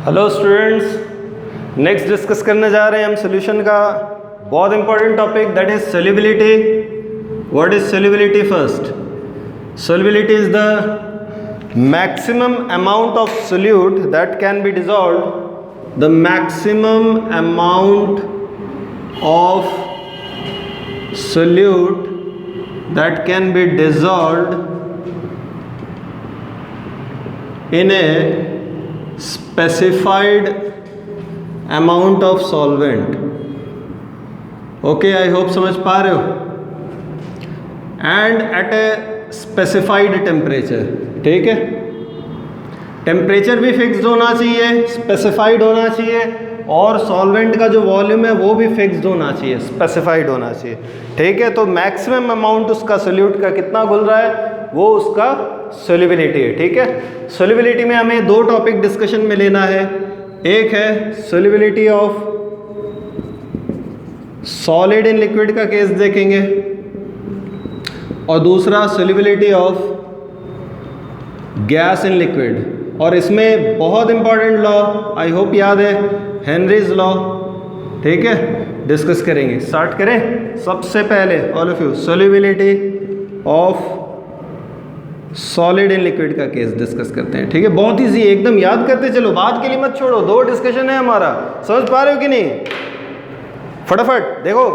Hello students, next discuss करने जा रहे हैं हम सोल्यूशन का बहुत important topic that is solubility. What is solubility? First, solubility is the maximum amount of solute that can be dissolved, the maximum amount of solute that can be dissolved in a specified amount of solvent. Okay, I hope समझ पा रहे हो. And at a specified temperature. ठीक है, temperature भी fixed होना चाहिए, specified होना चाहिए, और सॉल्वेंट का जो वॉल्यूम है वो भी फिक्स्ड होना चाहिए, स्पेसिफाइड होना चाहिए. ठीक है, तो मैक्सिमम अमाउंट उसका सोल्यूट का कितना घुल रहा है वो उसका सोल्यूबिलिटी है. ठीक है, सोल्यूबिलिटी में हमें दो टॉपिक डिस्कशन में लेना है. एक है solubility of solid in liquid का केस देखेंगे, और दूसरा solubility of gas in liquid. और इसमें बहुत इंपॉर्टेंट लॉ, आई होप याद है, हेनरीज लॉ. ठीक है, डिस्कस करेंगे. स्टार्ट करें. सबसे पहले all of you solubility of solid in liquid का केस डिस्कस करते हैं. ठीक है, बहुत इजी, एकदम याद करते चलो, बात के लिए मत छोड़ो. दो डिस्कशन है हमारा, समझ पा रहे हो कि नहीं? फटाफट देखो,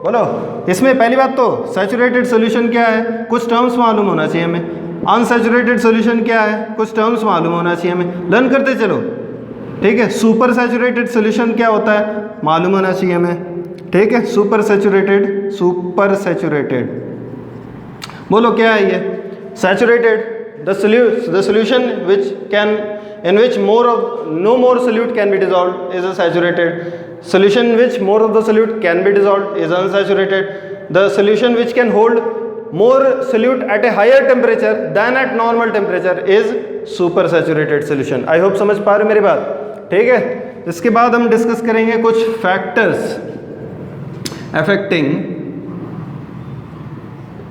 बोलो. इसमें पहली बात तो सैचुरेटेड सॉल्यूशन क्या है, कुछ टर्म्स मालूम होना चाहिए हमें. अनसैचुरेटेड सॉल्यूशन क्या है, कुछ टर्म्स मालूम होना चाहिए हमें. लर्न करते चलो. ठीक है, सुपर सैचुरेटेड सॉल्यूशन क्या होता है मालूम होना चाहिए हमें. ठीक है, सुपर सैचुरेटेड बोलो क्या है ये? Saturated, the solution which can, in which no more solute can be dissolved is a saturated. Solution which more of the solute can be dissolved is unsaturated. The solution which can hold more solute at a higher temperature than at normal temperature is super saturated solution. I hope समझ पा रहे मेरी बात. ठीक है, इसके बाद हम डिस्कस करेंगे कुछ factors affecting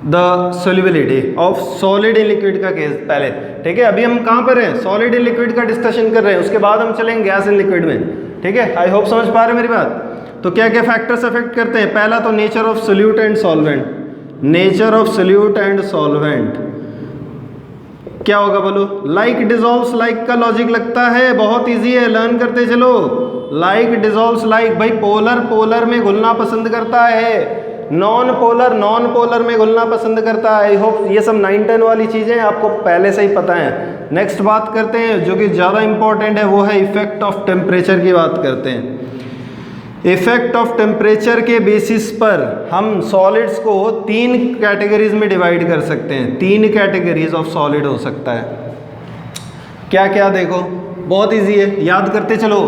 the solubility of solid in liquid का केस पहले. ठीक है, अभी हम कहाँ पर हैं? सॉलिड इन लिक्विड का डिस्कशन कर रहे हैं, उसके बाद हम चलेंगे गैस इन लिक्विड में. ठीक है, आई होप समझ पा रहे मेरी बात. तो क्या क्या फैक्टर्स अफेक्ट करते हैं? पहला तो nature of solute and solvent. Nature of solute and solvent क्या होगा बोलो? लाइक डिसॉल्व्स लाइक का लॉजिक लगता है, बहुत ईजी है, लर्न करते चलो. लाइक डिसॉल्व्स लाइक, भाई पोलर में घुलना पसंद करता है, नॉन पोलर में घुलना पसंद करता है. आई होप ये सब 9-10 वाली चीज़ें आपको पहले से ही पता है. नेक्स्ट बात करते हैं जो कि ज़्यादा इंपॉर्टेंट है, वो है इफेक्ट ऑफ टेम्परेचर की बात करते हैं. इफेक्ट ऑफ टेम्परेचर के बेसिस पर हम सॉलिड्स को 3 कैटेगरीज में डिवाइड कर सकते हैं. 3 कैटेगरीज ऑफ सॉलिड हो सकता है. क्या क्या? देखो बहुत ईजी है, याद करते चलो.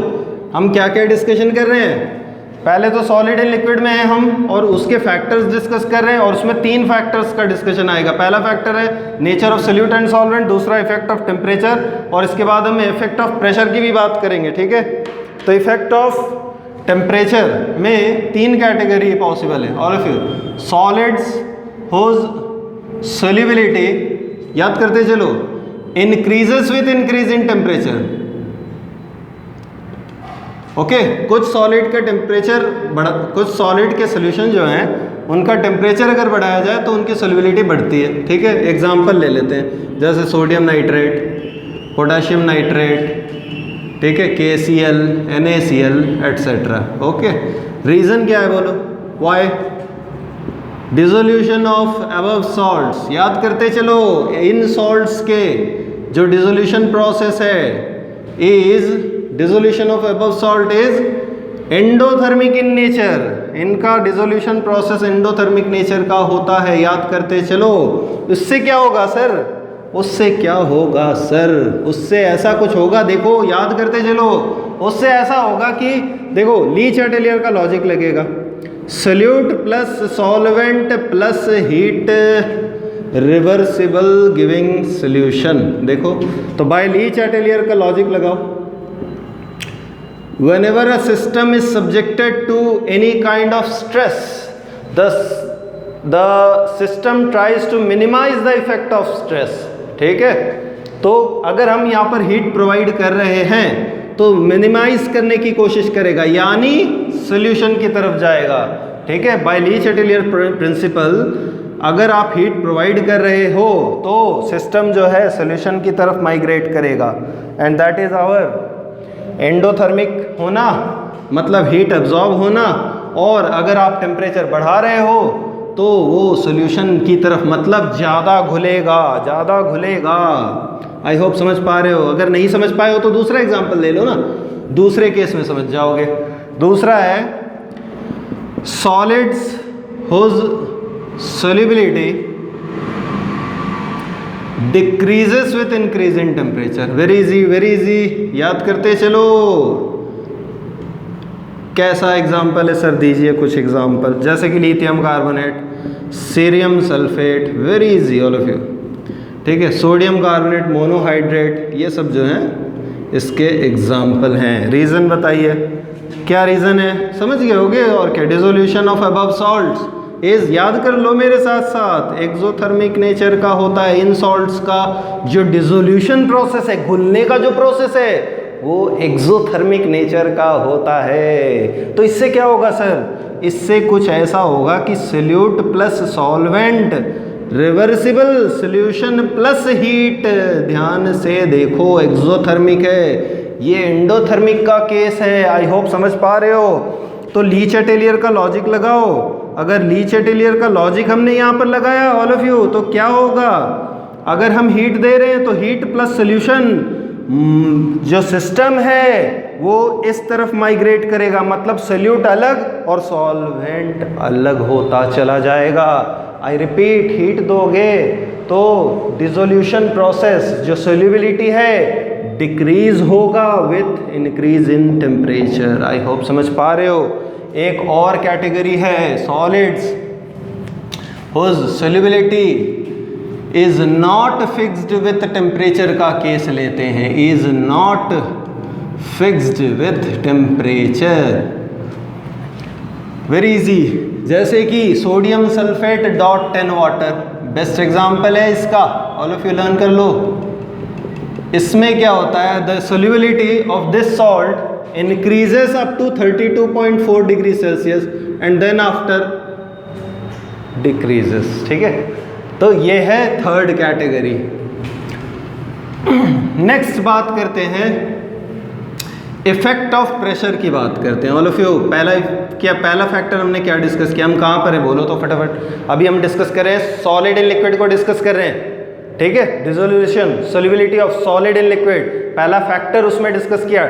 हम क्या क्या डिस्कशन कर रहे हैं? पहले तो सॉलिड इन लिक्विड में है हम, और उसके फैक्टर्स डिस्कस कर रहे हैं, और उसमें 3 फैक्टर्स का डिस्कशन आएगा. पहला फैक्टर है nature of solute and solvent, दूसरा इफेक्ट ऑफ टेम्परेचर, और इसके बाद हम इफेक्ट ऑफ प्रेशर की भी बात करेंगे. ठीक है, तो इफेक्ट ऑफ टेम्परेचर में 3 कैटेगरी पॉसिबल है. All of you, solids whose solubility, याद करते चलो, increases with increase in temperature. Okay, कुछ सॉलिड का टेम्परेचर बढ़ा, कुछ सॉलिड के सोल्यूशन जो हैं उनका टेम्परेचर अगर बढ़ाया जाए तो उनकी सोल्यूबिलिटी बढ़ती है. ठीक है, एग्जांपल ले लेते हैं, जैसे सोडियम नाइट्रेट, पोटेशियम नाइट्रेट, ठीक है, KCl, NaCl etcetera. Okay, reason क्या है बोलो? Why? Dissolution of above salts, याद करते चलो. इन सॉल्ट्स के जो डिसोल्यूशन प्रोसेस है is dissolution of above salt is endothermic in nature. इनका डिसोल्यूशन प्रोसेस एंडोथर्मिक नेचर का होता है, याद करते चलो. उससे क्या होगा सर? उससे क्या होगा सर? उससे ऐसा कुछ होगा, देखो याद करते चलो. उससे ऐसा होगा कि देखो, ली चैटेलियर का लॉजिक लगेगा, solute plus solvent plus heat reversible giving solution. देखो, तो बाय ली चैटेलियर का लॉजिक लगाओ. Whenever a system is subjected to any kind of stress, the system tries to minimize the effect of stress. ठीक है, तो अगर हम यहाँ पर हीट प्रोवाइड कर रहे हैं तो मिनिमाइज करने की कोशिश करेगा, यानी सॉल्यूशन की तरफ जाएगा। ठीक है, बाय ली चैटेलियर प्रिंसिपल अगर आप हीट प्रोवाइड कर रहे हो तो सिस्टम जो है सॉल्यूशन की तरफ माइग्रेट करेगा, and that is our endothermic होना, मतलब हीट एब्जॉर्ब होना। और अगर आप टेम्परेचर बढ़ा रहे हो तो वो सॉल्यूशन की तरफ, मतलब ज़्यादा घुलेगा, ज़्यादा घुलेगा। आई होप समझ पा रहे हो। अगर नहीं समझ पाए हो तो दूसरा एग्जांपल ले लो ना, दूसरे केस में समझ जाओगे। दूसरा है solids whose solubility decreases with increase in temperature। Very easy, याद करते चलो। कैसा एग्जाम्पल है सर, दीजिए कुछ एग्जाम्पल, जैसे कि lithium carbonate, cerium sulphate, very easy all of you. ठीक है, सोडियम कार्बोनेट, मोनोहाइड्रेट, ये सब जो हैं इसके एग्जाम्पल हैं। रीज़न बताइए, क्या रीज़न है, समझ गए होगे। और क्या, dissolution of above salts is, याद कर लो मेरे साथ साथ, एक्सोथर्मिक नेचर का होता है। इन सॉल्ट्स का जो डिसोल्यूशन प्रोसेस है, घुलने का जो प्रोसेस है, वो एक्सोथर्मिक नेचर का होता है। तो इससे क्या होगा सर, इससे कुछ ऐसा होगा कि solute plus solvent, reversible solution plus heat. ध्यान से देखो, एक्सोथर्मिक है, ये एंडोथर्मिक का केस है। आई होप समझ पा रहे हो। तो ली चैटेलियर का लॉजिक लगाओ। अगर ली चैटेलियर का लॉजिक हमने यहाँ पर लगाया ऑल ऑफ यू, तो क्या होगा, अगर हम हीट दे रहे हैं तो हीट प्लस सोल्यूशन, जो सिस्टम है वो इस तरफ माइग्रेट करेगा, मतलब सोल्यूट अलग और सॉल्वेंट अलग होता चला जाएगा। आई रिपीट, हीट दोगे तो डिसोल्यूशन प्रोसेस, जो सोल्यूबिलिटी है, डिक्रीज होगा with increase in temperature. I hope समझ पा रहे हो। एक और कैटेगरी है solids whose solubility is not fixed with temperature का केस लेते हैं। Is not fixed with temperature, very easy, जैसे कि sodium sulphate dot 10 water, best example है इसका, ऑल ऑफ यू लर्न कर लो। इसमें क्या होता है, the solubility of this salt increases up to 32.4 degree Celsius and then after decreases. ठीक है, तो ये है थर्ड कैटेगरी। नेक्स्ट बात करते हैं, इफेक्ट ऑफ प्रेशर की बात करते हैं। ऑल ऑफ यू, पहला फैक्टर हमने क्या डिस्कस किया, हम कहाँ पर है बोलो तो फटाफट। अभी हम डिस्कस कर रहे हैं सॉलिड इन लिक्विड को डिस्कस कर रहे हैं। ठीक है, dissolution, solubility of solid in liquid, पहला फैक्टर उसमें डिस्कस किया,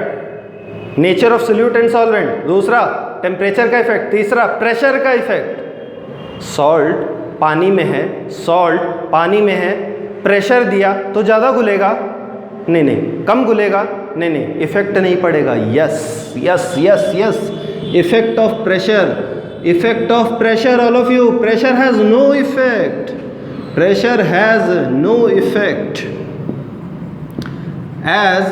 nature of solute and solvent. दूसरा, टेम्परेचर का इफेक्ट। तीसरा, प्रेशर का इफेक्ट। सॉल्ट पानी में है, सॉल्ट पानी में है, प्रेशर दिया तो ज़्यादा घुलेगा, नहीं, कम घुलेगा, नहीं, इफेक्ट नहीं पड़ेगा। Yes yes yes yes, effect of pressure, effect of pressure, all of you, pressure has no effect, pressure has no effect as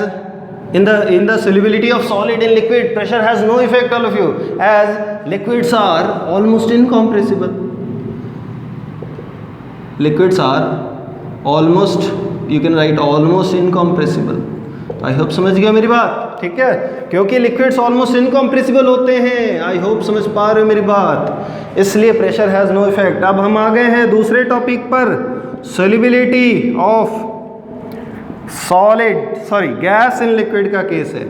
in the solubility of solid in liquid. Pressure has no effect, all of you, as liquids are almost incompressible. Liquids are almost, you can write almost incompressible. I hope समझ गया मेरी बात। ठीक है, क्योंकि liquids almost incompressible होते हैं। आई hope समझ पा रहे हो मेरी बात, इसलिए प्रेशर हैज़ नो इफेक्ट। अब हम आ गए हैं दूसरे टॉपिक पर, solubility of gas in liquid का केस है।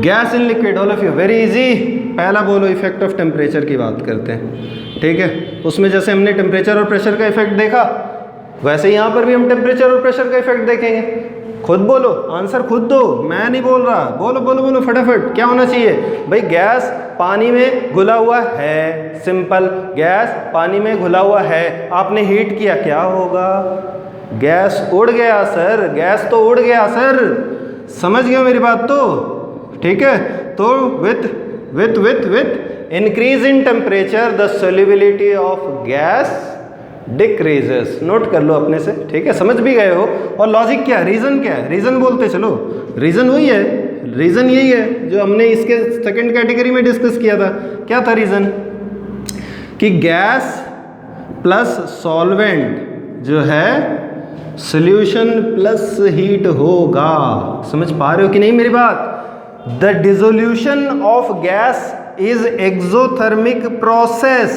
Gas in liquid, all of you, very easy. पहला बोलो, इफेक्ट ऑफ टेम्परेचर की बात करते हैं। ठीक है, उसमें जैसे हमने टेम्परेचर और प्रेशर का इफेक्ट देखा, वैसे यहाँ पर भी हम टेम्परेचर और प्रेशर का इफेक्ट देखेंगे। खुद बोलो, आंसर खुद दो, मैं नहीं बोल रहा। बोलो बोलो बोलो फटाफट, क्या होना चाहिए भाई? गैस पानी में घुला हुआ है, सिंपल, गैस पानी में घुला हुआ है, आपने हीट किया, क्या होगा? गैस उड़ गया सर, गैस तो उड़ गया सर, समझ गए मेरी बात? तो ठीक है, तो with increase in temperature the solubility of gas decreases. Note कर लो अपने से, ठीक है, समझ भी गए हो। और लॉजिक क्या है, रीजन क्या है? रीजन बोलते चलो, रीजन वही है, रीजन यही है जो हमने इसके सेकंड कैटेगरी में डिस्कस किया था। क्या था रीजन? कि गैस प्लस सॉल्वेंट जो है, सोल्यूशन प्लस हीट होगा। समझ पा रहे हो कि नहीं मेरी बात? The dissolution of gas is exothermic process.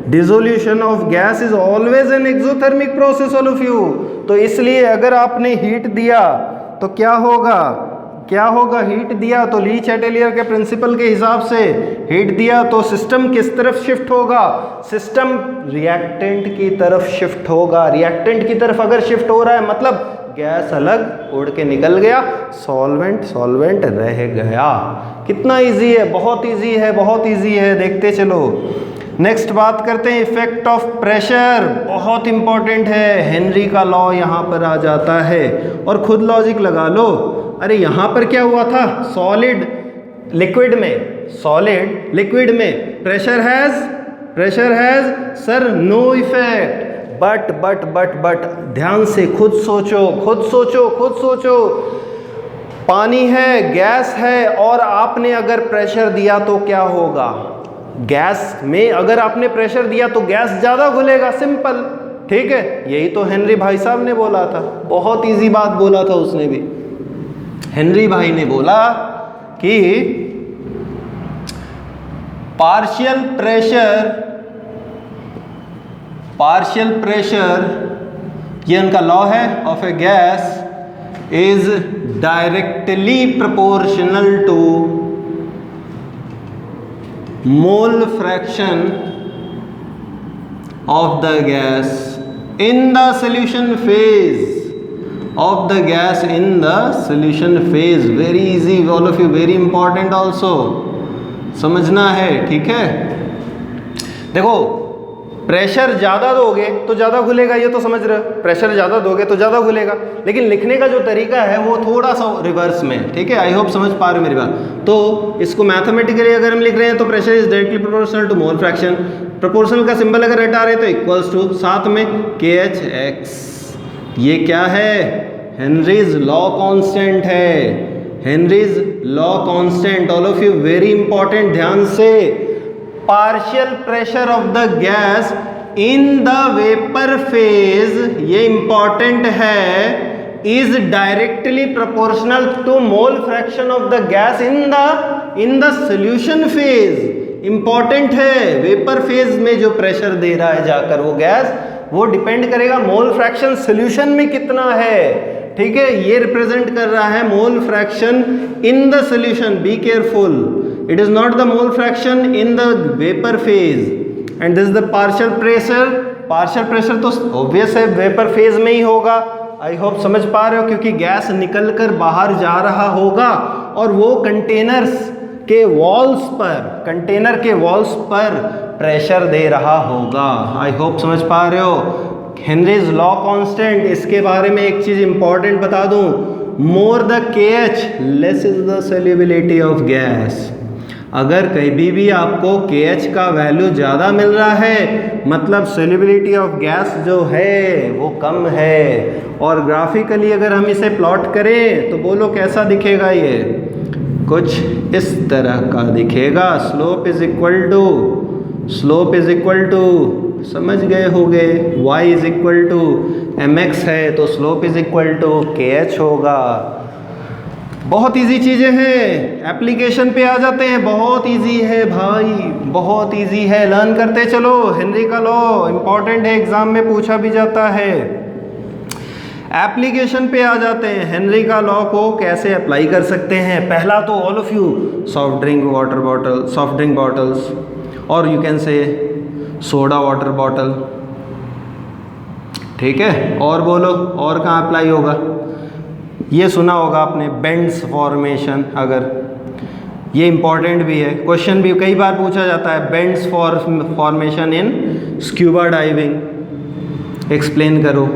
Dissolution of gas is always an exothermic process all of you. तो इसलिए अगर आपने हीट दिया तो क्या होगा? क्या होगा? हीट दिया तो ली चैटेलियर के प्रिंसिपल के हिसाब से हीट दिया तो सिस्टम किस तरफ शिफ्ट होगा? सिस्टम रिएक्टेंट की तरफ शिफ्ट होगा। रिएक्टेंट की तरफ अगर शिफ्ट हो रहा है मतलब गैस अलग उड़ के निकल गया, सॉल्वेंट सॉल्वेंट रह गया। कितना इजी है, बहुत इजी है, बहुत इजी है। देखते चलो। नेक्स्ट बात करते हैं इफेक्ट ऑफ प्रेशर। बहुत इंपॉर्टेंट है, हेनरी का लॉ यहाँ पर आ जाता है और खुद लॉजिक लगा लो। अरे यहाँ पर क्या हुआ था? सॉलिड लिक्विड में, सॉलिड लिक्विड में pressure has sir no effect. But ध्यान से खुद सोचो। पानी है, गैस है और आपने अगर प्रेशर दिया तो क्या होगा? गैस में अगर आपने प्रेशर दिया तो गैस ज़्यादा घुलेगा, सिंपल। ठीक है, यही तो हेनरी भाई साहब ने बोला था। बहुत इजी बात बोला था उसने भी। हेनरी भाई ने बोला कि पार्शियल प्रेशर ये उनका लॉ है of a gas is directly proportional to mole fraction of the gas in the solution phase. Of the gas in the solution phase. Very easy all of you, very important also, समझना है। ठीक है, देखो pressure ज़्यादा दोगे तो ज़्यादा घुलेगा, ये तो समझ रहे हो। प्रेशर ज़्यादा दोगे तो ज़्यादा घुलेगा, लेकिन लिखने का जो तरीका है वो थोड़ा सा रिवर्स में। ठीक है, आई होप समझ पा रहे हो मेरी बात। तो इसको मैथमेटिकली अगर हम लिख रहे हैं तो pressure is directly proportional to mole fraction. Proportional का सिंबल अगर हटा रहे तो इक्वल्स टू, साथ में KHX। ये क्या है? हेनरीज लॉ कांस्टेंट है। Henry's law constant, all of you very important, ध्यान से। Partial pressure of the gas in the vapour phase, ये इंपॉर्टेंट है, is directly proportional to mole fraction of the gas in the solution phase. Important है, vapour phase में जो pressure दे रहा है जाकर वो गैस, वो डिपेंड करेगा मोल फ्रैक्शन सॉल्यूशन में कितना है। ठीक है, ये रिप्रेजेंट कर रहा है mole fraction in the solution. Be careful, it is not the mole fraction in the vapour phase and this the partial pressure. Partial pressure तो ऑब्वियस है वेपर फेज में ही होगा। आई होप समझ पा रहे हो, क्योंकि गैस निकल कर बाहर जा रहा होगा और वो कंटेनर्स के वॉल्स पर, कंटेनर के वॉल्स पर प्रेशर दे रहा होगा। आई होप समझ पा रहे हो। हेनरीज लॉ कांस्टेंट, इसके बारे में एक चीज इंपॉर्टेंट बता दूं, more the KH less is the solubility of gas. अगर कहीं भी आपको KH का वैल्यू ज़्यादा मिल रहा है मतलब सॉल्युबिलिटी ऑफ गैस जो है वो कम है। और ग्राफिकली अगर हम इसे प्लॉट करें तो बोलो कैसा दिखेगा? ये कुछ इस तरह का दिखेगा। स्लोप इज इक्वल टू समझ गए होगे, y is equal to mx है तो slope is equal to KH होगा। बहुत इजी चीज़ें हैं, एप्लीकेशन पे आ जाते हैं। बहुत इजी है भाई, बहुत इजी है, लर्न करते चलो। हेनरी का लॉ इंपॉर्टेंट है, एग्जाम में पूछा भी जाता है। एप्लीकेशन पे आ जाते हैं। हेनरी का लॉ को कैसे अप्लाई कर सकते हैं? पहला तो all of you soft drink bottles और यू कैन से सोडा वाटर बॉटल। ठीक है, और बोलो और कहाँ अप्लाई होगा? ये सुना होगा आपने बेंड्स फॉर्मेशन, अगर ये इंपॉर्टेंट भी है, क्वेश्चन भी कई बार पूछा जाता है। Bends formation in scuba diving, explain करो।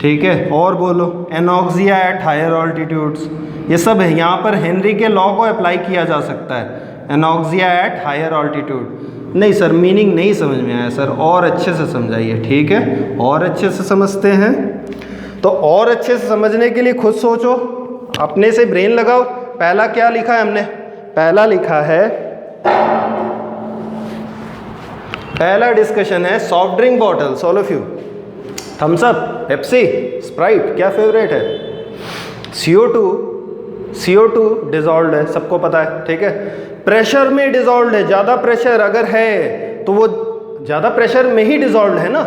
ठीक है, और बोलो एनॉक्सिया एट हायर ऑल्टीट्यूड्स। ये सब है यहाँ पर हेनरी के लॉ को अप्लाई किया जा सकता है। Anoxia at higher altitude. नहीं सर, मीनिंग नहीं समझ में आया सर, और अच्छे से समझाइए। ठीक है, और अच्छे से समझते हैं। तो और अच्छे से समझने के लिए खुद सोचो, अपने से ब्रेन लगाओ। पहला क्या लिखा है हमने? पहला लिखा है, पहला डिस्कशन है soft drink bottles. All of you Thums Up, Pepsi, Sprite, क्या फेवरेट है? CO2 डिजॉल्व है, सबको पता है, ठीक है। प्रेशर में डिजॉल्व है, ज़्यादा प्रेशर अगर है तो वो ज़्यादा प्रेशर में ही डिजॉल्व है ना,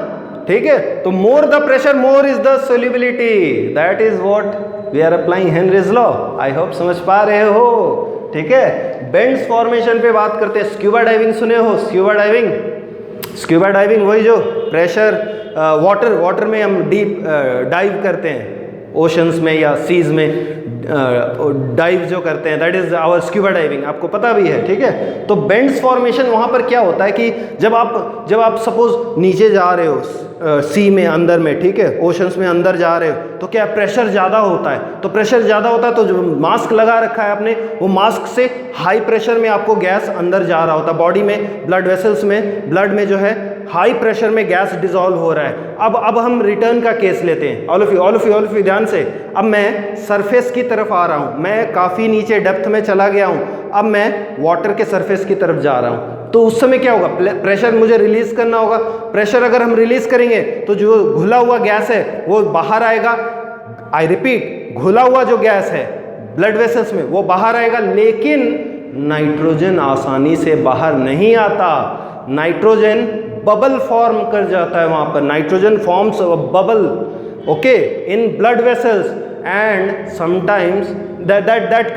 ठीक है। तो more the pressure more is the solubility, that is what we are applying Henry's law. I hope समझ पा रहे हो, ठीक है। बेंड्स फॉर्मेशन पे बात करते हैं। स्क्यूबा डाइविंग सुने हो? स्क्यूबा डाइविंग वही जो प्रेशर वाटर में हम डीप डाइव करते हैं, ओशंस में या सीज में डाइव जो करते हैं, that is our scuba diving, आपको पता भी है, ठीक है। तो बेंड्स फॉर्मेशन वहाँ पर क्या होता है कि जब आप सपोज नीचे जा रहे हो सी में अंदर में, ठीक है, ओशंस में अंदर जा रहे हो, तो क्या प्रेशर ज़्यादा होता है, तो प्रेशर ज़्यादा होता है तो जो मास्क लगा रखा है आपने, वो मास्क से हाई प्रेशर में आपको गैस अंदर जा रहा होता है बॉडी में, ब्लड वेसल्स में, ब्लड में जो है हाई प्रेशर में गैस डिसॉल्व हो रहा है। अब हम रिटर्न का केस लेते हैं, ऑल ऑफ यू ध्यान से। अब मैं सरफेस की तरफ आ रहा हूँ, मैं काफ़ी नीचे डेप्थ में चला गया हूँ, अब मैं वाटर के सरफेस की तरफ जा रहा हूँ, तो उस समय क्या होगा? प्रेशर मुझे रिलीज करना होगा। प्रेशर अगर हम रिलीज करेंगे तो जो घुला हुआ गैस है वो बाहर आएगा। आई रिपीट, घुला हुआ जो गैस है ब्लड वेसल्स में वो बाहर आएगा, लेकिन नाइट्रोजन आसानी से बाहर नहीं आता। नाइट्रोजन बबल फॉर्म कर जाता है, वहां पर nitrogen forms bubble, okay, in blood vessels, and sometimes that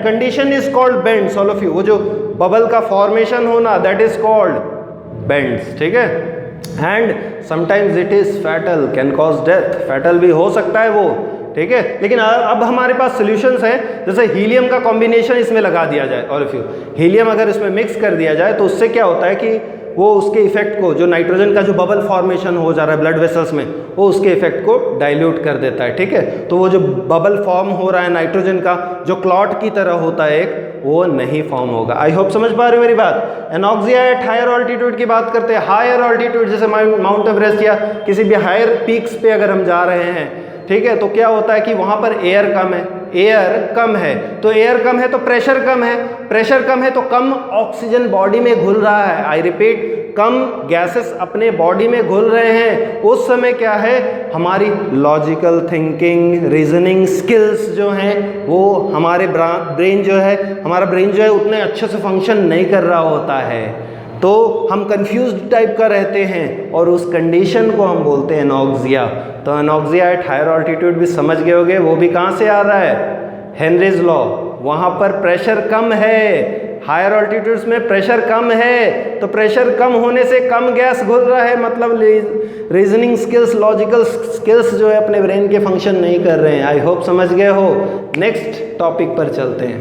condition is called bends, all of you। वो जो बबल का फॉर्मेशन होना, that is called bends, ठीक है। And sometimes it is fatal, can cause death, fatal भी हो सकता है वो, ठीक है। लेकिन अब हमारे पास सोल्यूशंस हैं, जैसे हीलियम का कॉम्बिनेशन इसमें लगा दिया जाए, और इफ यू हीलियम अगर इसमें मिक्स कर दिया जाए तो उससे क्या होता है कि वो उसके इफेक्ट को, जो नाइट्रोजन का जो बबल फॉर्मेशन हो जा रहा है ब्लड वेसल्स में, वो उसके इफेक्ट को डाइल्यूट कर देता है, ठीक है। तो वो जो बबल फॉर्म हो रहा है नाइट्रोजन का, जो क्लॉट की तरह होता है एक, वो नहीं फॉर्म होगा। आई होप समझ पा रहे हो मेरी बात। एनॉक्सिया एट हायर ऑल्टीट्यूड की बात करते हैं। हायर ऑल्टीट्यूड जैसे माउंट एवरेस्ट या किसी भी हायर पीक्स पे अगर हम जा रहे हैं, ठीक है, तो क्या होता है कि वहाँ पर एयर कम है, तो एयर कम है तो प्रेशर कम है, प्रेशर कम है तो कम ऑक्सीजन बॉडी में घुल रहा है। आई रिपीट, कम गैसेस अपने बॉडी में घुल रहे हैं। उस समय क्या है, हमारी लॉजिकल थिंकिंग, रीजनिंग स्किल्स जो हैं, वो हमारा ब्रेन जो है उतने अच्छे से फंक्शन नहीं कर रहा होता है, तो हम कंफ्यूज्ड टाइप का रहते हैं, और उस कंडीशन को हम बोलते हैं एनॉक्सिया। तो एनॉक्सिया एट हायर ऑल्टीट्यूड भी समझ गए होगे, वो भी कहाँ से आ रहा है? Henry's law. वहाँ पर प्रेशर कम है, हायर ऑल्टीट्यूड्स में प्रेशर कम है, तो प्रेशर कम होने से कम गैस घुल रहा है, मतलब रीजनिंग स्किल्स, लॉजिकल स्किल्स जो है अपने ब्रेन के फंक्शन नहीं कर रहे हैं। आई होप समझ गए हो। नेक्स्ट टॉपिक पर चलते हैं।